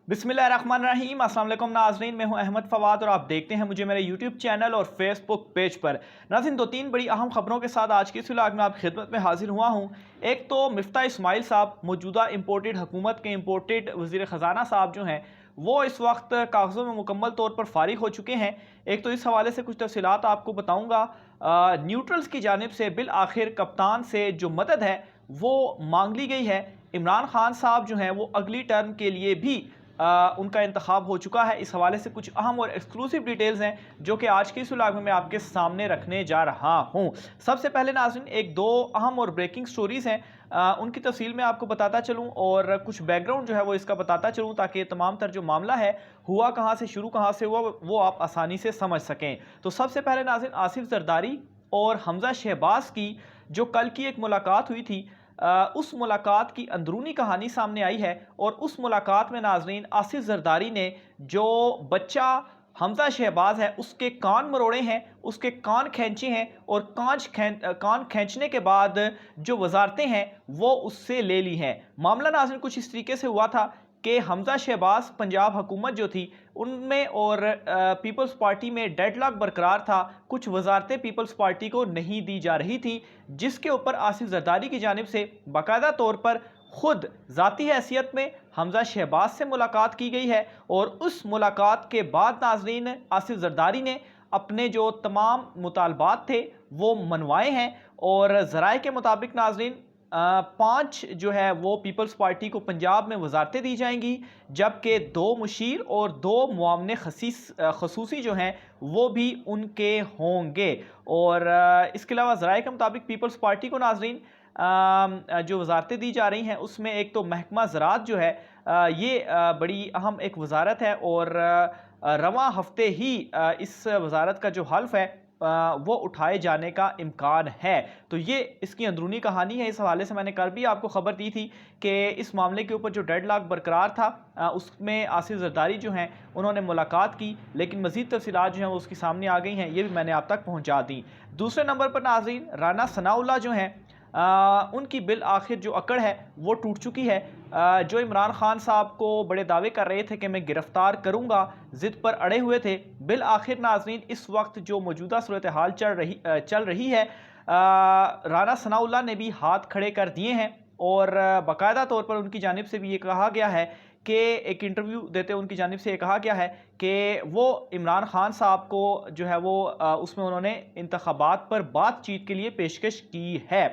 बिस्मिल्लाहिर्रहमानिर्रहीम। अस्सलाम वालेकुम नाज़रीन, मैं हूं अहमद फवाद और आप देखते हैं मुझे मेरे यूट्यूब चैनल और फेसबुक पेज पर। नाज़रीन, दो तीन बड़ी अहम खबरों के साथ आज की इस व्लॉग में आपकी खिदमत में हाजिर हुआ हूं। एक तो मिफ्ता इस्माइल साहब, मौजूदा इम्पोर्टेड हुकूमत के इम्पोर्टेड वज़ीर ख़जाना साहब जो हैं वो इस वक्त कागज़ों में मुकम्मल तौर पर फारिग हो चुके हैं। एक तो इस हवाले से कुछ तफसीलात आपको बताऊँगा। न्यूट्रल्स की जानिब से बिल आखिर कप्तान से जो मदद है वो मांग ली गई है। इमरान खान साहब जो हैं वो अगली टर्म के लिए भी उनका इंतखाब हो चुका है। इस हवाले से कुछ अहम और एक्सक्लूसिव डिटेल्स हैं जो कि आज के इस व्लॉग में मैं आपके सामने रखने जा रहा हूं। सबसे पहले नाज़रीन, एक दो अहम और ब्रेकिंग स्टोरीज़ हैं, उनकी तफसील में आपको बताता चलूं और कुछ बैकग्राउंड जो है वो इसका बताता चलूं ताकि तमाम तर जो मामला है हुआ कहाँ से, शुरू कहाँ से हुआ, वो आप आसानी से समझ सकें। तो सबसे पहले नाज़रीन, आसिफ जरदारी और हमजा शहबाज की जो कल की एक मुलाकात हुई थी, उस मुलाकात की अंदरूनी कहानी सामने आई है। और उस मुलाकात में नाजरीन, आसिफ जरदारी ने जो बच्चा हमजा शहबाज है उसके कान मरोड़े हैं, उसके कान खींचे हैं और कान खींचने के बाद जो वजारतें हैं वो उससे ले ली हैं। मामला नाज़रीन कुछ इस तरीके से हुआ था कि हमजा शहबाज पंजाब हुकूमत जो थी उनमें और पीपल्स पार्टी में डेडलॉक बरकरार था। कुछ वजारतें पीपल्स पार्टी को नहीं दी जा रही थी, जिसके ऊपर आसिफ जरदारी की जानिब से बाकायदा तौर पर खुद ज़ाती हैसियत में हमजा शहबाज से मुलाकात की गई है। और उस मुलाकात के बाद नाजरीन, आसिफ जरदारी ने अपने जो तमाम मुतालबात थे वो मनवाए हैं। और ज़राए के मुताबिक नाजरीन, पाँच जो है वो पीपल्स पार्टी को पंजाब में वजारतें दी जाएंगी, जबकि दो मुशीर और दो मुआवने खसूसी जो हैं वो भी उनके होंगे। और इसके अलावा ज़राए के मुताबिक पीपल्स पार्टी को नाजरीन जो वजारतें दी जा रही हैं उसमें एक तो महकमा ज़राअत जो है, ये बड़ी अहम एक वजारत है और रवां हफ्ते ही इस वजारत का जो हल्फ है वो उठाए जाने का इम्कान है। तो ये इसकी अंदरूनी कहानी है। इस हवाले से मैंने कल भी आपको खबर दी थी कि इस मामले के ऊपर जो डेडलॉक बरकरार था उसमें आसिफ जरदारी जो हैं उन्होंने मुलाकात की, लेकिन मज़ीद तफसीलात जो हैं वो उसकी सामने आ गई हैं, ये भी मैंने आप तक पहुँचा दी। दूसरे नंबर पर नाज़रीन, राना सनाउल्लाह जो हैं, उनकी बिल आखिर जो अकड़ है वो टूट चुकी है। जो इमरान खान साहब को बड़े दावे कर रहे थे कि मैं गिरफ्तार करूंगा, ज़िद पर अड़े हुए थे, बिल आखिर नाजरीन इस वक्त जो मौजूदा सूरत हाल चल रही है, राना सनाउल्लाह ने भी हाथ खड़े कर दिए हैं। और बाकायदा तौर पर उनकी जानिब से भी ये कहा गया है कि एक इंटरव्यू देते हुए उनकी जानिब से ये कहा गया है कि वो इमरान खान साहब को जो है वो उसमें उन्होंने इंतखाबात पर बातचीत के लिए पेशकश की है।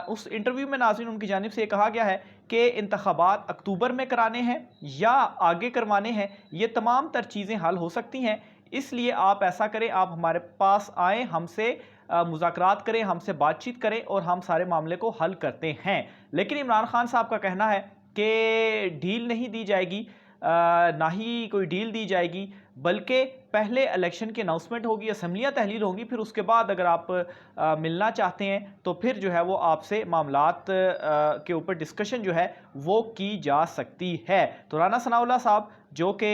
उस इंटरव्यू में नाज़रीन उनकी जानिब से ये कहा गया है कि इंतखाबात अक्टूबर में कराने हैं या आगे करवाने हैं, ये तमाम तर चीज़ें हल हो सकती हैं, इसलिए आप ऐसा करें, आप हमारे पास आएँ, हमसे मुज़ाकरात करें, हमसे बातचीत करें और हम सारे मामले को हल करते हैं। लेकिन इमरान खान साहब का कहना है कि डील नहीं दी जाएगी, ना ही कोई डील दी जाएगी, बल्कि पहले इलेक्शन की अनाउंसमेंट होगी, असम्बलियाँ तहलील होंगी, फिर उसके बाद अगर आप मिलना चाहते हैं तो फिर जो है वो आपसे मामलात के ऊपर डिस्कशन जो है वो की जा सकती है। तो राना सनाउल्लाह साहब जो कि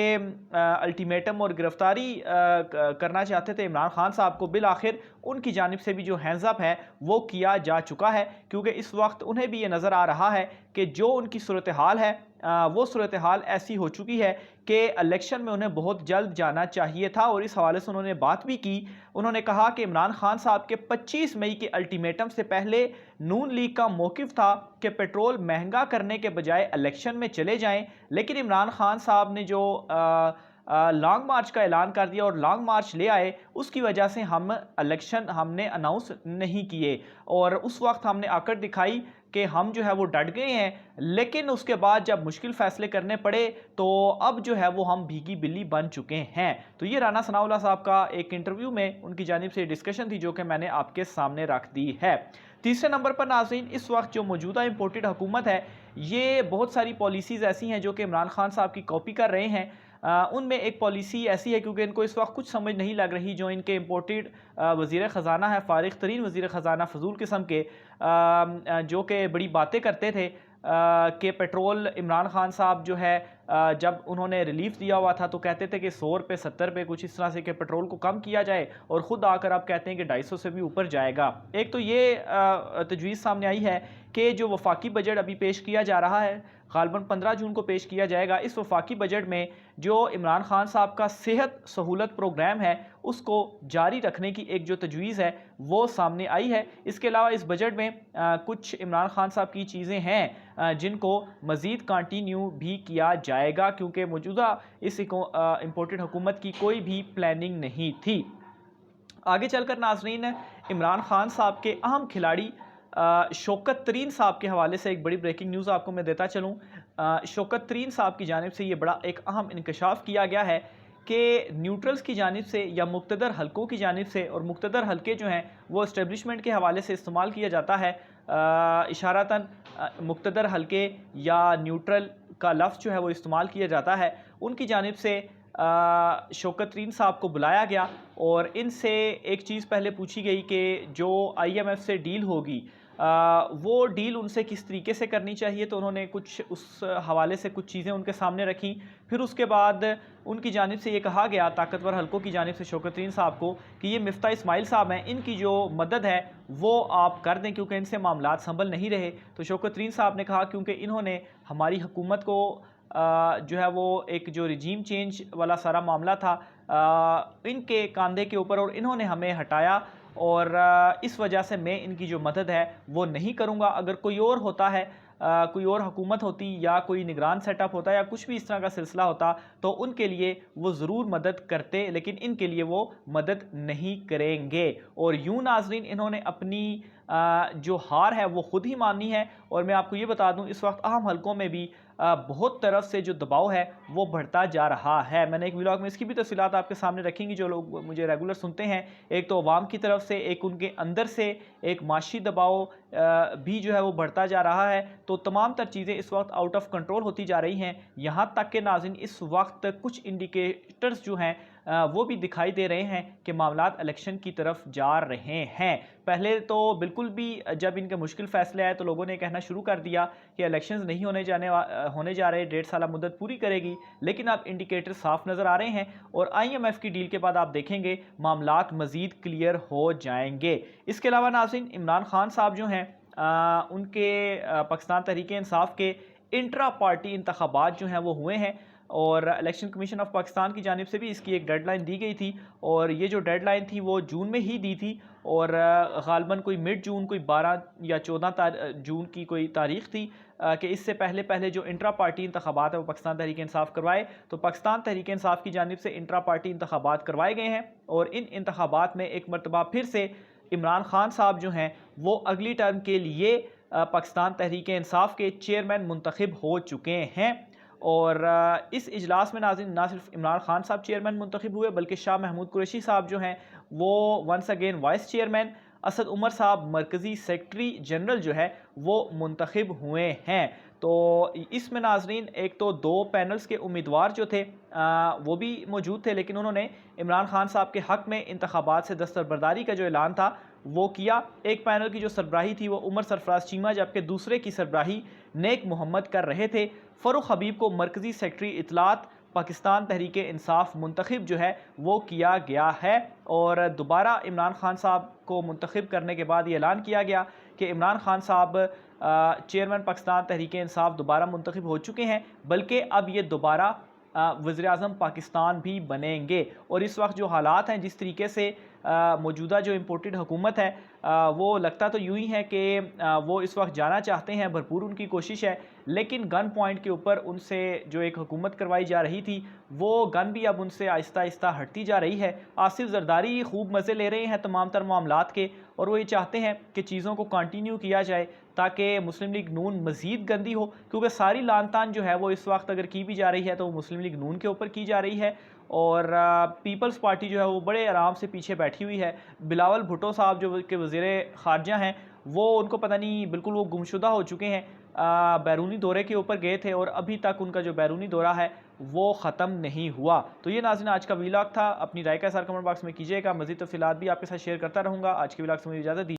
अल्टीमेटम और गिरफ्तारी करना चाहते थे इमरान खान साहब को, बिल आखिर उनकी जानिब से भी जो हैंड्स अप है वो किया जा चुका है, क्योंकि इस वक्त उन्हें भी ये नज़र आ रहा है कि जो उनकी सूरत हाल है वो सूरत हाल ऐसी हो चुकी है कि इलेक्शन में उन्हें बहुत जल्द जाना चाहिए था। और इस हवाले से उन्होंने बात भी की। उन्होंने कहा कि इमरान खान साहब के 25 मई के अल्टीमेटम से पहले नून लीग का मौक़िफ़ था कि पेट्रोल महंगा करने के बजाय इलेक्शन में चले जाएं, लेकिन इमरान खान साहब ने जो लॉन्ग मार्च का ऐलान कर दिया और लॉन्ग मार्च ले आए, उसकी वजह से हम इलेक्शन हमने अनाउंस नहीं किए। और उस वक्त हमने आकर दिखाई कि हम जो है वो डट गए हैं, लेकिन उसके बाद जब मुश्किल फ़ैसले करने पड़े तो अब जो है वो हम भीगी बिल्ली बन चुके हैं। तो ये राना सनाउल्लाह साहब का एक इंटरव्यू में उनकी जानिब से डिस्कशन थी जो कि मैंने आपके सामने रख दी है। तीसरे नंबर पर नाज़रीन, इस वक्त जो मौजूदा इम्पोर्टेड हुकूमत है ये बहुत सारी पॉलिसीज़ ऐसी हैं जो कि इमरान खान साहब की कॉपी कर रहे हैं। उनमें एक पॉलिसी ऐसी है, क्योंकि इनको इस वक्त कुछ समझ नहीं लग रही, जो इनके इम्पोर्टेड वज़ीर ख़जाना है, फ़ारिग तरीन वज़ीर ख़जाना फजूल किस्म के, जो कि बड़ी बातें करते थे कि पेट्रोल इमरान खान साहब जो है जब उन्होंने रिलीफ दिया हुआ था तो कहते थे कि 100 रुपये 70 रुपये कुछ इस तरह से कि पेट्रोल को कम किया जाए, और ख़ुद आकर आप कहते हैं कि 250 से भी ऊपर जाएगा। एक तो ये तजवीज़ सामने आई है कि जो वफाकी बजट अभी पेश किया जा रहा है, ग़ालिबन 15 जून को पेश किया जाएगा। इस वफाकी बजट में जो इमरान खान साहब का सेहत सहूलत प्रोग्राम है उसको जारी रखने की एक जो तजवीज़ है वो सामने आई है। इसके अलावा इस बजट में कुछ इमरान खान साहब की चीज़ें हैं जिनको मज़ीद कंटिन्यू भी किया जाएगा, क्योंकि मौजूदा इस इम्पोर्टेड हुकूमत की कोई भी प्लानिंग नहीं थी। आगे चलकर नाज़रीन, इमरान खान साहब के अहम खिलाड़ी शौकत तरीन साहब के हवाले से एक बड़ी ब्रेकिंग न्यूज़ आपको मैं देता चलूँ। शौकत तरीन साहब की जानिब से ये बड़ा एक अहम इंकशाफ किया गया है कि न्यूट्रल्स की जानिब से या मुक़्तदर हलकों की जानिब से, और मुक़्तदर हलके जो हैं वो इस्टेब्लिशमेंट के हवाले से इस्तेमाल किया जाता है, इशारतन मुक़्तदर हलके या न्यूट्रल का लफ्ज़ जो है वो इस्तेमाल किया जाता है। उनकी जानिब से शौकत तरीन साहब को बुलाया गया और इनसे एक चीज़ पहले पूछी गई कि जो IMF से डील होगी वो डील उनसे किस तरीके से करनी चाहिए, तो उन्होंने कुछ उस हवाले से कुछ चीज़ें उनके सामने रखी। फिर उसके बाद उनकी जानिब से ये कहा गया, ताकतवर हलकों की जानिब से शौकत तरीन साहब को, कि ये मिफ्ता इस्माइल साहब हैं, इनकी जो मदद है वो आप कर दें क्योंकि इनसे मामलात संभल नहीं रहे। तो शौकत तरीन साहब ने कहा क्योंकि इन्होंने हमारी हुकूमत को जो है वो एक जो रिजीम चेंज वाला सारा मामला था इनके कंधे के ऊपर, और इन्होंने हमें हटाया, और इस वजह से मैं इनकी जो मदद है वो नहीं करूँगा। अगर कोई और होता है, कोई और हुकूमत होती या कोई निगरान सेटअप होता या कुछ भी इस तरह का सिलसिला होता तो उनके लिए वो ज़रूर मदद करते, लेकिन इनके लिए वो मदद नहीं करेंगे। और यूँ नाज़रीन, इन्होंने अपनी जो हार है वो ख़ुद ही मानी है। और मैं आपको ये बता दूं, इस वक्त अहम हलकों में भी बहुत तरफ से जो दबाव है वो बढ़ता जा रहा है। मैंने एक व्लॉग में इसकी भी तफसीलात आपके सामने रखेंगी। जो लोग मुझे रेगुलर सुनते हैं, एक तो अवाम की तरफ से, एक उनके अंदर से एक माशी दबाव भी जो है वो बढ़ता जा रहा है। तो तमाम तर चीज़ें इस वक्त आउट ऑफ कंट्रोल होती जा रही हैं। यहाँ तक कि नाज़रीन, इस वक्त कुछ इंडिकेटर्स जो हैं वो भी दिखाई दे रहे हैं कि मामलात इलेक्शन की तरफ जा रहे हैं। पहले तो बिल्कुल भी जब इनके मुश्किल फ़ैसले आए तो लोगों ने कहना शुरू कर दिया कि इलेक्शंस नहीं होने जा रहे, 1.5 साल मुद्दत पूरी करेगी, लेकिन अब इंडिकेटर साफ नज़र आ रहे हैं और IMF की डील के बाद आप देखेंगे मामलात मज़ीद क्लियर हो जाएंगे। इसके अलावा नाज़रीन, इमरान खान साहब जो हैं उनके पाकिस्तान तहरीक इंसाफ के इंट्रा पार्टी इंतखाबात जो हैं वो हुए हैं, और इलेक्शन कमीशन ऑफ पाकिस्तान की जानिब से भी इसकी एक डेडलाइन दी गई थी, और ये जो डेडलाइन थी वो जून में ही दी थी, और ग़ालिबन कोई मिड जून, कोई 12 या 14 जून की कोई तारीख़ थी कि इससे पहले जो इंट्रा पार्टी इंतखाबात है वो पाकिस्तान तहरीक इंसाफ करवाए। तो पाकिस्तान तहरीक इंसाफ की जानिब से इंट्रा पार्टी इंतखाबात करवाए गए हैं, और इन इंतखाबात में एक मरतबा फिर से इमरान खान साहब जो हैं वो अगली टर्म के लिए पाकिस्तान तहरीक इंसाफ के चेयरमैन मुंतखब हो चुके हैं। और इस इजलास में नाज़रीन, ना सिर्फ इमरान खान साहब चेयरमैन मुंतखब हुए, बल्कि शाह महमूद कुरैशी साहब जो हैं वो once again vice chairman, Asad Umar साहब मरकज़ी सेक्रेटरी जनरल जो है वो मुंतखब हुए हैं। तो इसमें नाज़रीन, एक तो 2 पैनल्स के उम्मीदवार जो थे वो भी मौजूद थे, लेकिन उन्होंने इमरान खान साहब के हक़ में इंतखाबात से दस्तबरदारी का जो ऐलान था वो किया। एक पैनल की जो सरबराही थी वो उमर सरफराज चीमा, जबकि दूसरे की सरबराही नेक मोहम्मद कर रहे थे। फ़ारूक हबीब को मरकज़ी सेक्रेटरी इत्तलात पाकिस्तान तहरीक इंसाफ मुंतखब जो है वो किया गया है। और दोबारा इमरान खान साहब को मुंतखब करने के बाद ये ऐलान किया गया कि इमरान खान साहब चेयरमैन पाकिस्तान तहरीक इंसाफ दोबारा मुंतखब हो चुके हैं, बल्कि अब ये दोबारा वज़ीर-ए-आज़म पाकिस्तान भी बनेंगे। और इस वक्त जो हालात हैं, जिस तरीके से मौजूदा जो इम्पोर्टेड हुकूमत है वो लगता तो यूँ ही है कि वो इस वक्त जाना चाहते हैं, भरपूर उनकी कोशिश है, लेकिन गन पॉइंट के ऊपर उनसे जो एक हुकूमत करवाई जा रही थी वो गन भी अब उनसे आहिस्ता आहिस्ता हटती जा रही है। आसिफ जरदारी खूब मज़े ले रहे हैं तमाम तर मामलात के, और वो ये चाहते हैं कि चीज़ों को कंटिन्यू किया जाए ताकि मुस्लिम लीग नून मज़ीद गंदी हो, क्योंकि सारी लान तान जो है वो इस वक्त अगर की भी जा रही है तो वो मुस्लिम लीग नून के ऊपर की जा रही है, और पीपल्स पार्टी जो है वो बड़े आराम से पीछे बैठी हुई है। बिलावल भुट्टो साहब जो कि वज़ीर ख़ारजा हैं, वो उनको पता नहीं, बिल्कुल वो गुमशुदा हो चुके हैं, बैरूनी दौरे के ऊपर गए थे और अभी तक उनका जो बैरूनी दौरा है वो ख़त्म नहीं हुआ। तो ये नाज़रीन आज का व्लॉग था। अपनी राय का इज़हार कमेंट बॉक्स में कीजिएगा। मज़ीद तफ़सीलात भी आपके साथ शेयर करता रहूँगा। आज के व्लॉग से मुझे इजाज़त दीजिए।